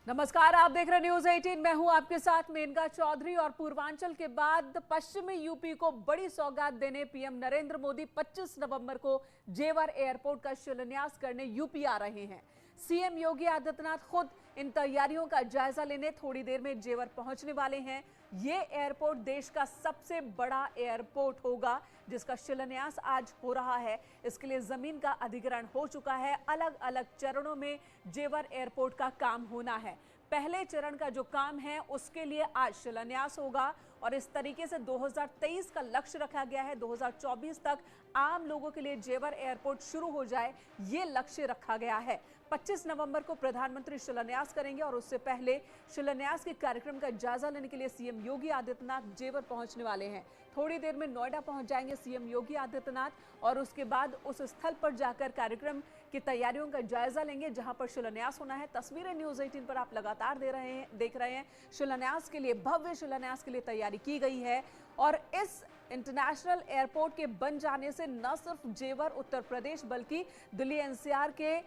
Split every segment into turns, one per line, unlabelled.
नमस्कार, आप देख रहे न्यूज 18। मैं हूं आपके साथ मेनका चौधरी। और पूर्वांचल के बाद पश्चिमी यूपी को बड़ी सौगात देने पीएम नरेंद्र मोदी 25 नवंबर को जेवर एयरपोर्ट का शिलान्यास करने यूपी आ रहे हैं। सीएम योगी आदित्यनाथ खुद इन तैयारियों का जायजा लेने थोड़ी देर में जेवर पहुंचने वाले हैं। ये एयरपोर्ट देश का सबसे बड़ा एयरपोर्ट होगा जिसका शिलान्यास आज हो रहा है। इसके लिए जमीन का अधिग्रहण हो चुका है। अलग अलग चरणों में जेवर एयरपोर्ट का काम होना है। पहले चरण का जो काम है उसके लिए आज शिलान्यास होगा और इस तरीके से 2023 का लक्ष्य रखा गया है। 2024 तक आम लोगों के लिए जेवर एयरपोर्ट शुरू हो जाए, ये लक्ष्य रखा गया है। 25 नवंबर को प्रधानमंत्री शिलान्यास करेंगे और उससे पहले शिलान्यास के कार्यक्रम का जायजा लेने के लिए सीएम योगी आदित्यनाथ जेवर पहुंचने वाले हैं। थोड़ी देर में नोएडा पहुंच जाएंगे सीएम योगी आदित्यनाथ और उसके बाद उस स्थल पर जाकर कार्यक्रम की तैयारियों का जायजा लेंगे जहां पर शिलान्यास होना है। तस्वीरें न्यूज 18 पर आप लगातार देख रहे हैं। शिलान्यास के लिए, भव्य शिलान्यास के लिए तैयारी की गई है और इस इंटरनेशनल एयरपोर्ट के बन जाने से न सिर्फ जेवर उत्तर प्रदेश बल्कि दिल्ली एनसीआर के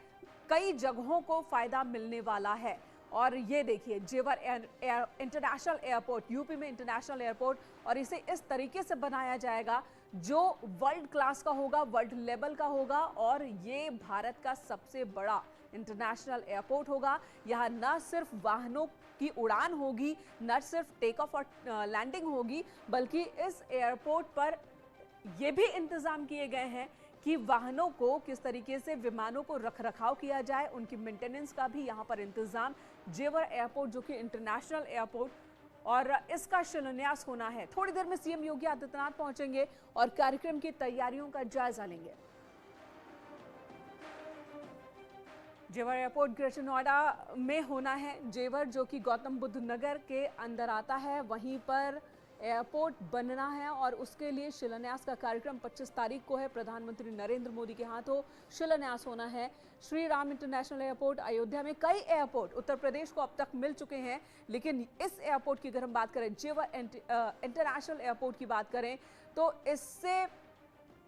कई जगहों को फायदा मिलने वाला है। और ये देखिए, जेवर इंटरनेशनल एयरपोर्ट, यूपी में इंटरनेशनल एयरपोर्ट, और इसे इस तरीके से बनाया जाएगा जो वर्ल्ड क्लास का होगा, वर्ल्ड लेवल का होगा और ये भारत का सबसे बड़ा इंटरनेशनल एयरपोर्ट होगा। यहाँ न सिर्फ वाहनों की उड़ान होगी, न सिर्फ टेक ऑफ और लैंडिंग होगी, बल्कि इस एयरपोर्ट पर यह भी इंतजाम किए गए हैं कि वाहनों को किस तरीके से, विमानों को रखरखाव किया जाए, उनकी मेंटेनेंस का भी यहाँ पर इंतजाम। जेवर एयरपोर्ट जो कि इंटरनेशनल एयरपोर्ट, और इसका शिलान्यास होना है। थोड़ी देर में सीएम योगी आदित्यनाथ पहुंचेंगे और कार्यक्रम की तैयारियों का जायजा लेंगे। जेवर एयरपोर्ट ग्रेटर नोएडा में होना है। जेवर जो कि गौतम बुद्ध नगर के अंदर आता है, वहीं पर एयरपोर्ट बनना है और उसके लिए शिलान्यास का कार्यक्रम 25 तारीख को है। प्रधानमंत्री नरेंद्र मोदी के हाथों शिलान्यास होना है। श्री राम इंटरनेशनल एयरपोर्ट, अयोध्या में कई एयरपोर्ट उत्तर प्रदेश को अब तक मिल चुके हैं, लेकिन इस एयरपोर्ट की अगर हम बात करें, जेवर इंटरनेशनल एयरपोर्ट की बात करें, तो इससे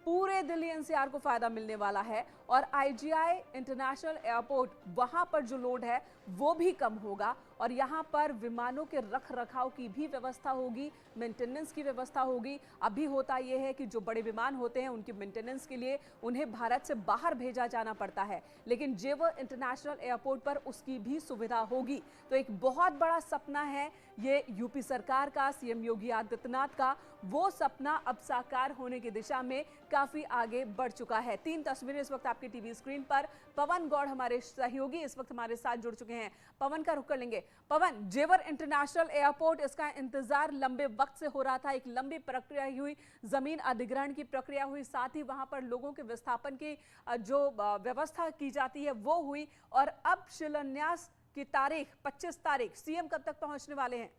पूरे दिल्ली एनसीआर को फायदा मिलने वाला है। और आईजीआई इंटरनेशनल एयरपोर्ट, वहां पर जो लोड है वो भी कम होगा और यहां पर विमानों के रख रखाव की भी व्यवस्था होगी, मेंटेनेंस की व्यवस्था होगी। अभी होता यह है कि जो बड़े विमान होते हैं उनकी मेंटेनेंस के लिए उन्हें भारत से बाहर भेजा जाना पड़ता है, लेकिन जेवर इंटरनेशनल एयरपोर्ट पर उसकी भी सुविधा होगी। तो एक बहुत बड़ा सपना है ये यूपी सरकार का, सीएम योगी आदित्यनाथ का। वो सपना अब साकार होने की दिशा में काफी आगे बढ़ चुका है। 3 तस्वीरें इस वक्त आपकी टीवी स्क्रीन पर। पवन गौड़ हमारे सहयोगी इस वक्त हमारे साथ जुड़ चुके हैं। पवन का रुख कर लेंगे। पवन, जेवर इंटरनेशनल एयरपोर्ट, इसका इंतजार लंबे वक्त से हो रहा था। एक लंबी प्रक्रिया हुई, जमीन अधिग्रहण की प्रक्रिया हुई, साथ ही वहां पर लोगों के विस्थापन की जो व्यवस्था की जाती है वो हुई, और अब शिलान्यास की तारीख 25 तारीख, सीएम कब तक पहुंचने वाले हैं?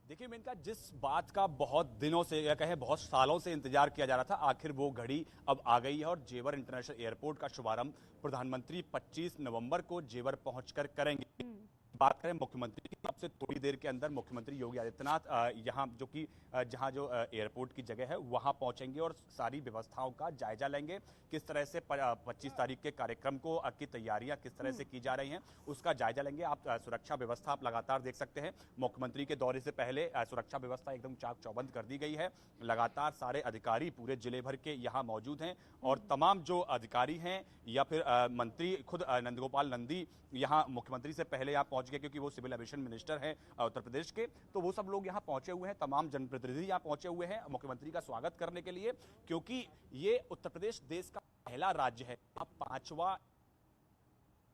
देखिए मेनका, जिस बात का बहुत दिनों से या कहें बहुत सालों से इंतजार किया जा रहा था, आखिर वो घड़ी अब आ गई है और जेवर इंटरनेशनल एयरपोर्ट का शुभारंभ प्रधानमंत्री 25 नवंबर को जेवर पहुंचकर करेंगे। बात करें मुख्यमंत्री की, अब से थोड़ी देर के अंदर मुख्यमंत्री योगी आदित्यनाथ यहाँ जो कि जहाँ जो एयरपोर्ट की जगह है वहाँ पहुंचेंगे और सारी व्यवस्थाओं का जायजा लेंगे। किस तरह से 25 तारीख के कार्यक्रम को की तैयारियां किस तरह से की जा रही हैं उसका जायजा लेंगे। आप सुरक्षा व्यवस्था आप लगातार देख सकते हैं। मुख्यमंत्री के दौरे से पहले सुरक्षा व्यवस्था एकदम चाक चौबंद कर दी गई है। लगातार सारे अधिकारी पूरे जिले भर के यहाँ मौजूद हैं और तमाम जो अधिकारी हैं या फिर मंत्री खुद नंदगोपाल नंदी यहाँ मुख्यमंत्री से पहले यहाँ पहुंच गए, क्योंकि वो सिविल एविएशन मिनिस्टर हैं उत्तर प्रदेश के, तो वो सब लोग यहाँ पहुंचे हुए हैं। तमाम जनप्रतिनिधि यहाँ पहुंचे हुए हैं मुख्यमंत्री का स्वागत करने के लिए, क्योंकि ये उत्तर प्रदेश देश का पहला राज्य है, अब 5वां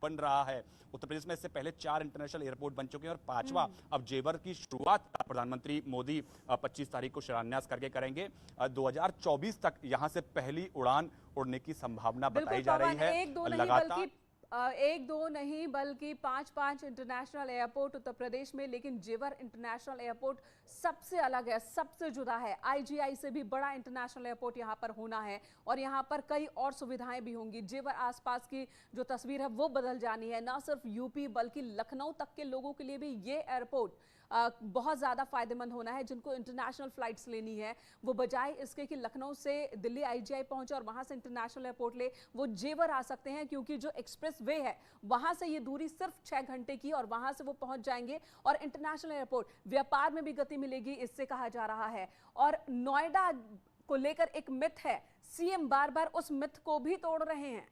बन रहा है। उत्तर प्रदेश में इससे पहले 4 इंटरनेशनल एयरपोर्ट बन चुके हैं और 5वां अब जेवर की शुरुआत प्रधानमंत्री मोदी 25 तारीख को शिलान्यास करके करेंगे। 2024 तक यहां से पहली उड़ान उड़ने की संभावना बताई जा रही है।
लगातार एक दो नहीं बल्कि 5 इंटरनेशनल एयरपोर्ट उत्तर प्रदेश में, लेकिन जेवर इंटरनेशनल एयरपोर्ट सबसे अलग है, सबसे जुदा है। आईजीआई से भी बड़ा इंटरनेशनल एयरपोर्ट यहां पर होना है और यहां पर कई और सुविधाएं भी होंगी। जेवर आसपास की जो तस्वीर है वो बदल जानी है। न सिर्फ यूपी बल्कि लखनऊ तक के लोगों के लिए भी ये एयरपोर्ट बहुत ज़्यादा फायदेमंद होना है। जिनको इंटरनेशनल फ्लाइट्स लेनी है, वो बजाय इसके कि लखनऊ से दिल्ली IGI पहुंचे और वहां से इंटरनेशनल एयरपोर्ट ले, वो जेवर आ सकते हैं, क्योंकि जो एक्सप्रेस वे है वहां से ये दूरी सिर्फ 6 घंटे की, और वहां से वो पहुंच जाएंगे और इंटरनेशनल एयरपोर्ट, व्यापार में भी गति मिलेगी, इससे कहा जा रहा है। और नोएडा को लेकर एक मिथ है, सीएम बार बार उस मिथ को भी तोड़ रहे हैं।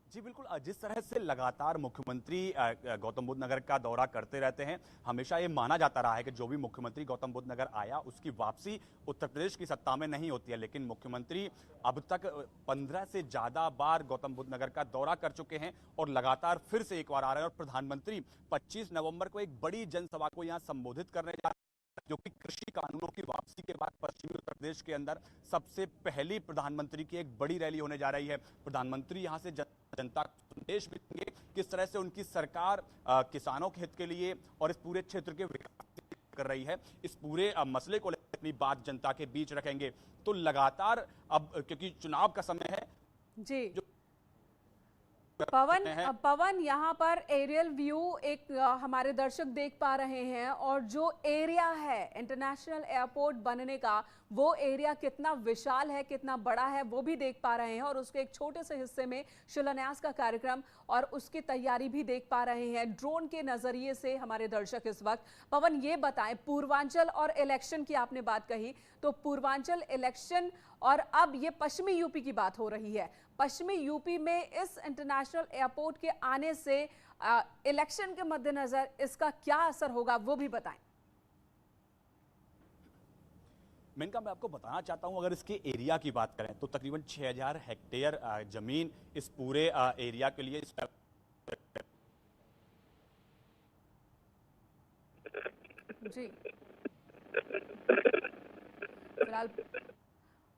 जी बिल्कुल, जिस तरह से लगातार मुख्यमंत्री गौतम बुद्ध नगर का दौरा करते रहते हैं, हमेशा ये माना जाता रहा है कि जो भी मुख्यमंत्री गौतम बुद्ध नगर आया उसकी वापसी उत्तर प्रदेश की सत्ता में नहीं होती है। लेकिन मुख्यमंत्री अब तक 15 से ज्यादा बार गौतम बुद्ध नगर का दौरा कर चुके हैं और लगातार फिर से एक बार आ रहे हैं। और प्रधानमंत्री 25 नवंबर को एक बड़ी जनसभा को यहाँ संबोधित करने जा रहे हैं, जो कि कृषि कानूनों की वापसी के बाद पश्चिमी उत्तर प्रदेश के अंदर सबसे पहली प्रधानमंत्री की एक बड़ी रैली होने जा रही है। प्रधानमंत्री यहां से जनता को संदेश भी देंगे, किस तरह से उनकी सरकार किसानों के हित के लिए और इस पूरे क्षेत्र के विकास कर रही है। इस पूरे मसले को लेकर अपनी बात जनता के बीच रखेंगे। तो लगातार अब क्योंकि चुनाव का समय है
जी, पवन यहाँ पर एरियल व्यू एक हमारे दर्शक देख पा रहे हैं, और जो एरिया है इंटरनेशनल एयरपोर्ट बनने का, वो एरिया कितना विशाल है, कितना बड़ा है, वो भी देख पा रहे हैं। और उसके एक छोटे से हिस्से में शिलान्यास का कार्यक्रम और उसकी तैयारी भी देख पा रहे हैं ड्रोन के नजरिए से हमारे दर्शक इस वक्त। पवन, ये बताएं, पूर्वांचल और इलेक्शन की आपने बात कही, तो पूर्वांचल इलेक्शन और अब ये पश्चिमी यूपी की बात हो रही है। पश्चिमी यूपी में इस इंटरनेशनल एयरपोर्ट के आने से इलेक्शन के मद्देनजर इसका क्या असर होगा, वो भी बताएं।
मेनका, मैं आपको बताना चाहता हूं, अगर इसके एरिया की बात करें तो तकरीबन 6000 हेक्टेयर जमीन इस पूरे एरिया के लिए
जी फिलहाल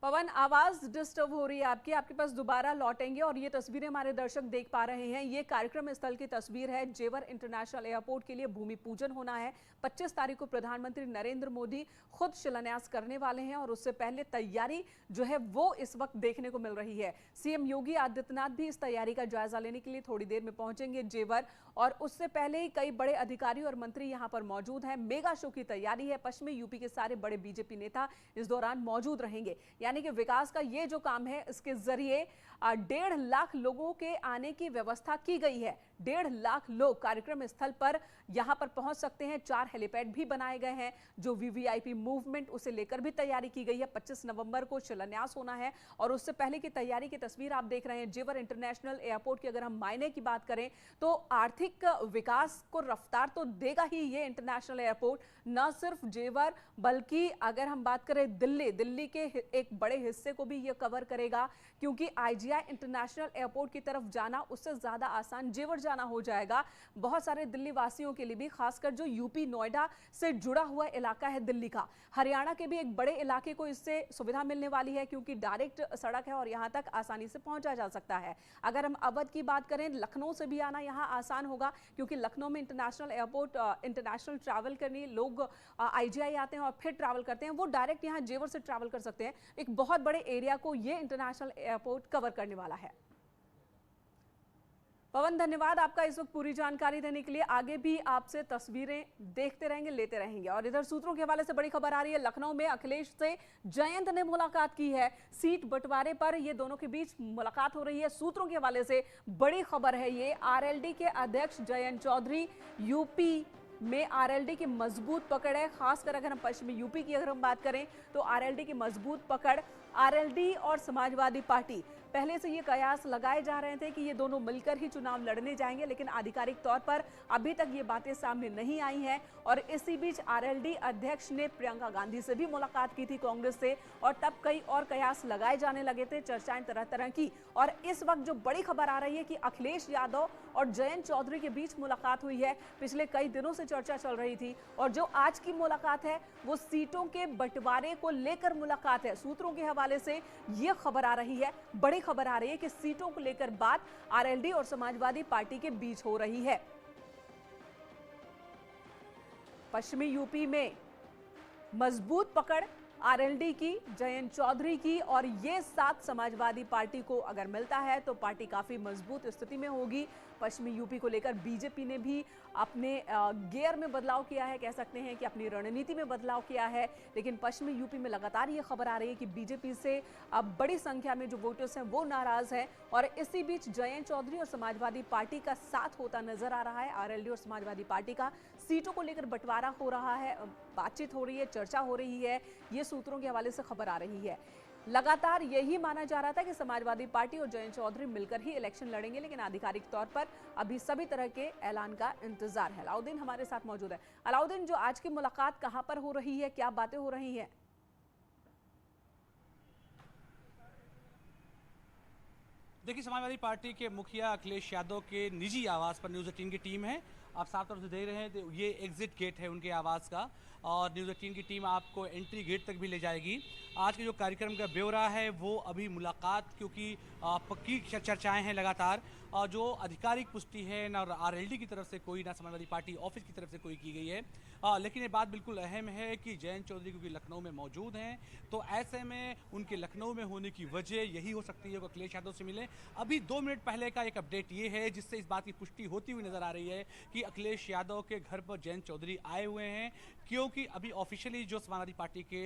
पवन, आवाज डिस्टर्ब हो रही है आपके पास दोबारा लौटेंगे। और ये तस्वीरें हमारे दर्शक देख पा रहे हैं, ये कार्यक्रम स्थल की तस्वीर है। जेवर इंटरनेशनल एयरपोर्ट के लिए भूमि पूजन होना है। 25 तारीख को प्रधानमंत्री नरेंद्र मोदी खुद शिलान्यास करने वाले हैं, और उससे पहले तैयारी जो है वो इस वक्त देखने को मिल रही है। सीएम योगी आदित्यनाथ भी इस तैयारी का जायजा लेने के लिए थोड़ी देर में पहुंचेंगे जेवर, और उससे पहले ही कई बड़े अधिकारी और मंत्री यहाँ पर मौजूद हैं। मेगा शो की तैयारी है, पश्चिमी यूपी के सारे बड़े बीजेपी नेता इस दौरान मौजूद रहेंगे। यानी कि विकास का ये जो काम है, इसके जरिए 1.5 लाख लोगों के आने की व्यवस्था की गई है। 1.5 लाख लोग कार्यक्रम स्थल पर यहां पर पहुंच सकते हैं। 4 हेलीपैड भी बनाए गए हैं। जो वीवीआईपी मूवमेंट, उसे लेकर भी तैयारी की गई है। 25 नवंबर को शिलान्यास होना है, और उससे पहले की तैयारी की तस्वीर आप देख रहे हैं। जेवर इंटरनेशनल एयरपोर्ट की अगर हम मायने की बात करें तो आर्थिक विकास को रफ्तार तो देगा ही ये इंटरनेशनल एयरपोर्ट। न सिर्फ जेवर, बल्कि अगर हम बात करें दिल्ली के एक बड़े हिस्से को भी ये कवर करेगा, क्योंकि IGI इंटरनेशनल एयरपोर्ट की तरफ जाना उससे ज्यादा आसान जेवर जाना हो जाएगा। बहुत सारे दिल्ली वासियों के लिए भी, खासकर जो यूपी नोएडा से जुड़ा हुआ इलाका है दिल्ली का, हरियाणा के भी एक बड़े इलाके को इससे सुविधा मिलने वाली है, क्योंकि डायरेक्ट सड़क है और यहां तक आसानी से पहुंचा जा सकता है। अगर हम अवध की बात करें, लखनऊ से भी आना यहां आसान होगा, क्योंकि लखनऊ में इंटरनेशनल एयरपोर्ट, इंटरनेशनल ट्रैवल करने लोग IGI आते हैं और फिर ट्रैवल करते हैं, वो डायरेक्ट यहां जेवर से ट्रैवल कर सकते हैं। एक बहुत बड़े एरिया को ये इंटरनेशनल एयरपोर्ट कवर करने वाला है। पवन, धन्यवाद आपका इस वक्त पूरी जानकारी देने के लिए। आगे भी आपसे तस्वीरें देखते रहेंगे, लेते रहेंगे। और इधर सूत्रों के हवाले से बड़ी खबर आ रही है, लखनऊ में अखिलेश से जयंत ने मुलाकात की है। सीट बंटवारे पर ये दोनों के बीच मुलाकात हो रही है। सूत्रों के हवाले से बड़ी खबर है ये। RLD के अध्यक्ष जयंत चौधरी, यूपी में RLD की मजबूत पकड़ है। खासकर अगर हम पश्चिमी यूपी की अगर हम बात करें तो RLD की मजबूत पकड़। RLD और समाजवादी पार्टी पहले से ये कयास लगाए जा रहे थे कि ये दोनों मिलकर ही चुनाव लड़ने जाएंगे, लेकिन आधिकारिक तौर पर अभी तक ये बातें सामने नहीं आई हैं। और इसी बीच RLD अध्यक्ष ने प्रियंका गांधी से भी मुलाकात की थी, कांग्रेस से, और तब कई और कयास लगाए जाने लगे थे, चर्चाएं तरह तरह की। और इस वक्त जो बड़ी खबर आ रही है कि अखिलेश यादव और जयंत चौधरी के बीच मुलाकात हुई है। पिछले कई दिनों से चर्चा चल रही थी, और जो आज की मुलाकात है वो सीटों के बंटवारे को लेकर मुलाकात है। सूत्रों के हवाले से ये खबर आ रही है, बड़ी खबर आ रही है कि सीटों को लेकर बात RLD और समाजवादी पार्टी के बीच हो रही है। पश्चिमी यूपी में मजबूत पकड़ आरएलडी की, जयंत चौधरी की, और ये 7 समाजवादी पार्टी को अगर मिलता है तो पार्टी काफी मजबूत स्थिति में होगी। पश्चिमी यूपी को लेकर बीजेपी ने भी अपने गियर में बदलाव किया है, कह सकते हैं कि अपनी रणनीति में बदलाव किया है। लेकिन पश्चिमी यूपी में लगातार ये खबर आ रही है कि बीजेपी से अब बड़ी संख्या में जो वोटर्स हैं वो नाराज हैं, और इसी बीच जयंत चौधरी और समाजवादी पार्टी का साथ होता नजर आ रहा है। आरएलडी और समाजवादी पार्टी का सीटों को लेकर बंटवारा हो रहा है, बातचीत हो रही है, चर्चा हो रही है, ये सूत्रों के हवाले से खबर आ रही है। लगातार यही माना जा रहा था कि समाजवादी पार्टी और जयंत चौधरी मिलकर ही इलेक्शन लड़ेंगे, लेकिन आधिकारिक तौर पर अभी सभी तरह के ऐलान का इंतजार है। अलाउद्दीन हमारे साथ मौजूद है। अलाउद्दीन, जो आज की मुलाकात कहां पर हो रही है, क्या बातें हो रही हैं?
देखिए, समाजवादी पार्टी के मुखिया अखिलेश यादव के निजी आवास पर न्यूज़ 18 की टीम है। आप साफ तौर से देख रहे हैं, तो ये एग्जिट गेट है उनके आवास का, और न्यूज़ 18 की टीम आपको एंट्री गेट तक भी ले जाएगी। आज के जो कार्यक्रम का ब्यौरा है वो अभी मुलाकात, क्योंकि पक्की चर्चाएं हैं लगातार, और जो आधिकारिक पुष्टि है ना आरएलडी की तरफ से कोई, ना समाजवादी पार्टी ऑफिस की तरफ से कोई की गई है। लेकिन ये बात बिल्कुल अहम है कि जयंत चौधरी क्योंकि लखनऊ में मौजूद हैं, तो ऐसे में उनके लखनऊ में होने की वजह यही हो सकती है कि अखिलेश यादव से मिले। अभी 2 मिनट पहले का एक अपडेट ये है जिससे इस बात की पुष्टि होती हुई नजर आ रही है कि अखिलेश यादव के घर पर जयंत चौधरी आए हुए हैं, क्योंकि अभी ऑफिशियली जो समाजवादी पार्टी के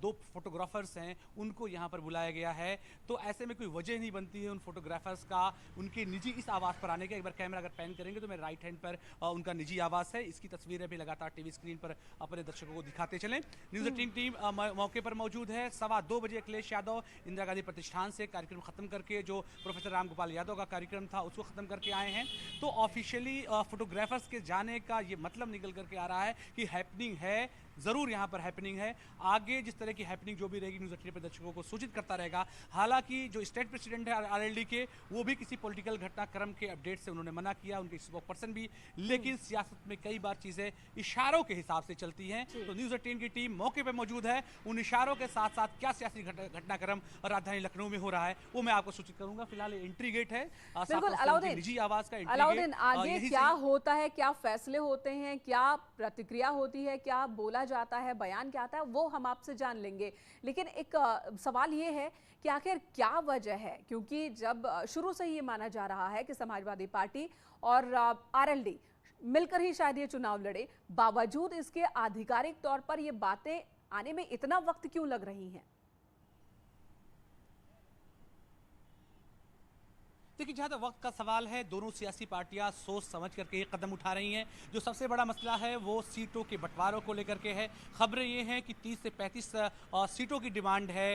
2 फोटोग्राफर्स हैं उनको यहाँ पर बुलाया गया है। तो ऐसे में कोई वजह नहीं बनती है उन फोटोग्राफर्स का उनके निजी इस आवास पर आने का। एक बार कैमरा अगर पैन करेंगे तो मेरे राइट हैंड पर उनका निजी आवास है। इसकी तस्वीरें भी लगातार टीवी स्क्रीन पर अपने दर्शकों को दिखाते चलें। न्यूज़ 18 टीम मौके पर मौजूद है। 2:15 बजे अखिलेश यादव इंदिरा गांधी प्रतिष्ठान से कार्यक्रम खत्म करके, जो प्रोफेसर राम गोपाल यादव का कार्यक्रम था उसको खत्म करके आए हैं। तो ऑफिशियली फोटोग्राफर्स के जाने का ये मतलब निकल करके आ रहा है कि हैपनिंग है, जरूर यहाँ पर हैपनिंग है। आगे जिस तरह की हैपनिंग जो भी रहेगी न्यूज़ 18 पर दर्शकों को सूचित करता रहेगा। हालांकि जो स्टेट प्रेसिडेंट है आरएलडी के, वो भी किसी पॉलिटिकल घटनाक्रम के अपडेट से उन्होंने मना किया, उनके स्पोक पर्सन भी। लेकिन सियासत में कई बार चीजें इशारों के हिसाब से चलती हैं, तो न्यूज़ 18 की टीम मौके पर मौजूद है। उन इशारों के साथ साथ क्या सियासी घटनाक्रम राजधानी लखनऊ में हो रहा है वो मैं आपको सूचित करूंगा। फिलहाल एंट्री गेट है,
बिल्कुल अलाउद्दीन,
निजी आवाज का एंट्री
अलाउद्दीन,
गेट।
आगे क्या होता है, क्या फैसले होते हैं, क्या प्रतिक्रिया होती है, क्या बोला जाता है, बयान क्या आता है, वो हम आपसे जान लेंगे। लेकिन एक सवाल ये है कि आखिर क्या वजह है, क्योंकि जब शुरू से ही ये माना जा रहा है कि समाजवादी पार्टी और आरएलडी मिलकर ही शायद ये चुनाव लड़े, बावजूद इसके आधिकारिक तौर पर ये बातें आने में इतना वक्त क्यों लग रही हैं?
देखिए, जहाँ तक वक्त का सवाल है, दोनों सियासी पार्टियां सोच समझ करके ये कदम उठा रही हैं। जो सबसे बड़ा मसला है वो सीटों के बंटवारों को लेकर के है। खबरें ये हैं कि 30 से 35 सीटों की डिमांड है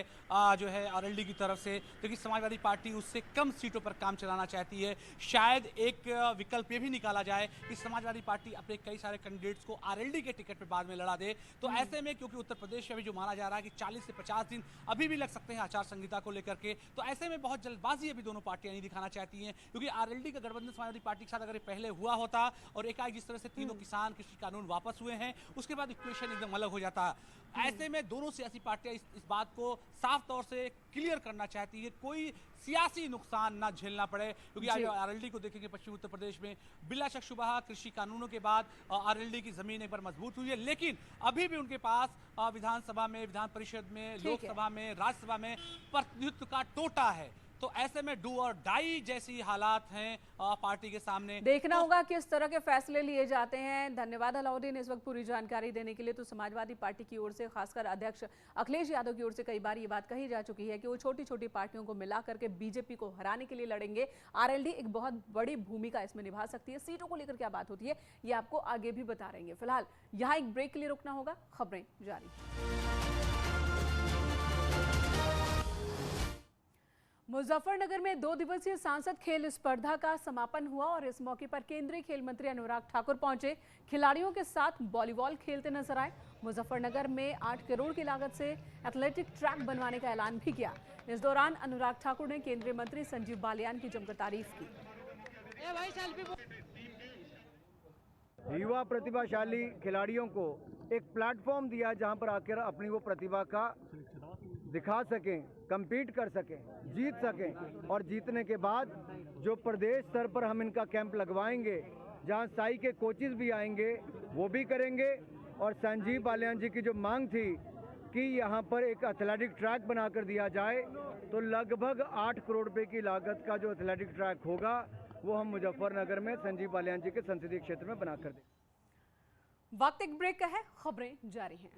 जो है आरएलडी की तरफ से, क्योंकि समाजवादी पार्टी उससे कम सीटों पर काम चलाना चाहती है। शायद एक विकल्प ये भी निकाला जाए कि समाजवादी पार्टी अपने कई सारे कैंडिडेट्स को आरएलडी के टिकट पर बाद में लड़ा दे। तो ऐसे में, क्योंकि उत्तर प्रदेश में अभी जो माना जा रहा है कि 40 से 50 दिन अभी भी लग सकते हैं आचार संहिता को लेकर के, तो ऐसे में बहुत जल्दबाजी अभी दोनों पार्टियां नहीं दिखाना चाहती हैं। क्योंकि आरएलडी का गठबंधन समाजवादी पार्टी के साथ अगर पहले हुआ होता और एकाएक जिस तरह से तीनों किसान कृषि कानून वापस हुए हैं, उसके बाद इक्वेशन एकदम अलग हो जाता। ऐसे में दोनों सियासी पार्टियां इस बात को साफ तौर से क्लियर करना चाहती है, कोई सियासी नुकसान ना झेलना पड़े। क्योंकि आज आरएलडी को देखेंगे पश्चिमी उत्तर प्रदेश में बिला शक शुबहा कृषि कानूनों के बाद आरएलडी की जमीन एक बार मजबूत हुई है, लेकिन अभी भी उनके पास विधानसभा में, विधान परिषद में, लोकसभा में, राज्यसभा में प्रतिनिधित्व का टोटा है। तो ऐसे में डू और डाई जैसी हालात हैं पार्टी के सामने।
देखना होगा किस तरह के फैसले लिए जाते हैं। धन्यवाद अलाउद्दीन इस वक्त पूरी जानकारी देने के लिए। तो समाजवादी पार्टी की ओर से, खासकर अध्यक्ष अखिलेश यादव की ओर से कई बार ये बात कही जा चुकी है कि वो छोटी छोटी पार्टियों को मिला करके बीजेपी को हराने के लिए लड़ेंगे। आरएलडी एक बहुत बड़ी भूमिका इसमें निभा सकती है। सीटों को लेकर क्या बात होती है ये आपको आगे भी बता रहेंगे। फिलहाल यहाँ एक ब्रेक के लिए रुकना होगा, खबरें जारी। मुजफ्फरनगर में 2 दिवसीय सांसद खेल स्पर्धा का समापन हुआ और इस मौके पर केंद्रीय खेल मंत्री अनुराग ठाकुर पहुंचे। खिलाड़ियों के साथ वॉलीबॉल खेलते नजर आए। मुजफ्फरनगर में 8 करोड़ की लागत से एथलेटिक ट्रैक बनवाने का ऐलान भी किया। इस दौरान अनुराग ठाकुर ने केंद्रीय मंत्री संजीव बालियान की जमकर तारीफ की।
युवा प्रतिभाशाली खिलाड़ियों को एक प्लेटफॉर्म दिया जहां पर आकर अपनी वो प्रतिभा का दिखा सकें, compete कर सकें, जीत सकें, और जीतने के बाद जो प्रदेश स्तर पर हम इनका कैंप लगवाएंगे, जहां साई के कोचेस भी आएंगे, वो भी करेंगे। और संजीव बालियान जी की जो मांग थी कि यहाँ पर एक एथलेटिक ट्रैक बनाकर दिया जाए तो लगभग 8 करोड़ रुपए की लागत का जो एथलेटिक ट्रैक होगा वो हम मुजफ्फरनगर में संजीव बालियान जी के संसदीय क्षेत्र में बनाकर देंगे।
वक्त एक ब्रेक का है, खबरें जारी हैं।